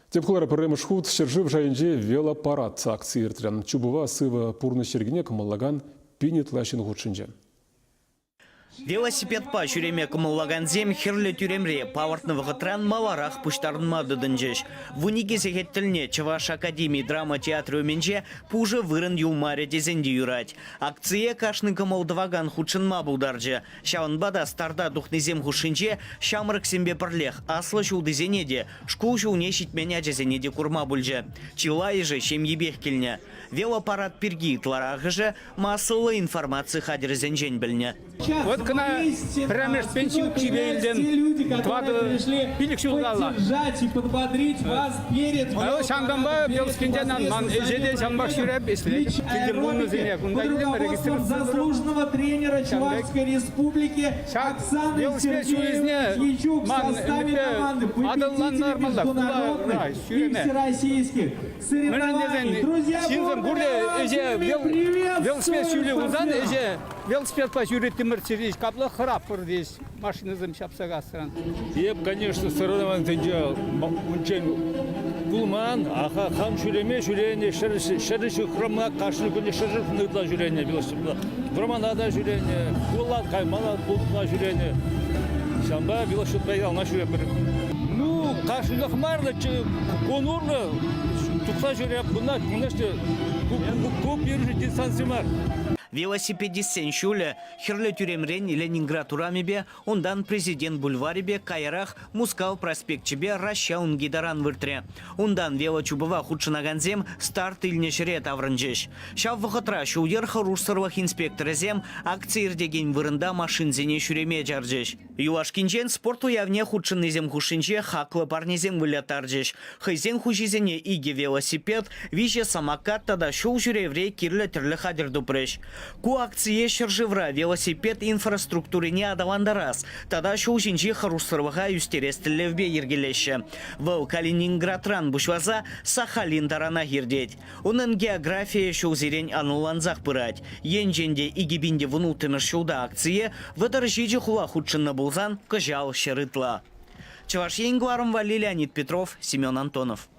Тепклары пырымыш худ шыржыв жайынже велопарад акции иртрян. Чубува сыва пурны шергине кымыллаган пинет лашин худшынже. Велосипед па жүреме кымыллаган зем хирлі тюремре павартны вғытран маларах пуштарынмады дынжеш. Вуниге зехеттіліне Чуваш Академии драма театры өменже пужы вырын юлмаре дезенде юрать. Акция кашны кымылдываган худшынма бұлдаржы. Шавынбада старда духны зем худшынже шамырық сембе пірлех аслы жул дезенеде, шкул жулне шитменя дезенеде курма бұлжы. Чилайы же шемьебех келіне. Велопарад пирги тларағы же масылы информация хадыр зенжен біліне. Вот когда прямо с пенсию кибельден, твады пилик шулгала. И подбодрить вас перед Шангамба белскинденан ман эжеде шамбак шуреп если заслуженного тренера Чувашской республики Оксаны Сергеевичук в составе команды победителей международных и всероссийских соревнований. Друзья, велосипед по жюрите Мерседес, капла храпор здесь, машина замшапсагастран. И, конечно, соревнование тенджа, Гулман, аха хам жюреме, жюрение, шерши хромна, кашны күне шерши нытла жюрение, велосипед. Громанада жюрение, гулат, каймана, гултна жюрение. Шамба велосипед поехал на жюрение. Ну, кашны хмарда, конурно, тукса жюрение, бунат, конечно, куп еруши дистанцимар. Велосипедистен шуле хирле тюремрен Ленинград урамебе, ондан президент бульваребе кайрах Мускал проспектчебе Ращаун гидаран выртре. Ондан велочубова худшынаганзем старт илнешре таврынжеш. Шав вахытра шулдер харурсырвах инспектора зем акциирдеген вырында машинзене шуреме жаржеш. Юлашкинжен спорт уявне худшыннезем хушинче хаклы парнезем вылятаржеш. Хайзен хужизене иге велосипед, виже самокат тада шул журевре кирле тірлі хадер дупреш. Ку акция шыржывра велосипед инфраструктуры не адавандарас. Тада шул жинжи харусырвага юстерестілевбе ергелеші. Выл Калининградран бушваза Сахалин тарана гирдеть. Унын география шул зерень ануланзақ пырать. Енженде игибинде вну тымыр шулда акция выдар жиджи хула худшынны булзан кыжал шырытла. Чуваш Енгварым Леонид Петров, Семен Антонов.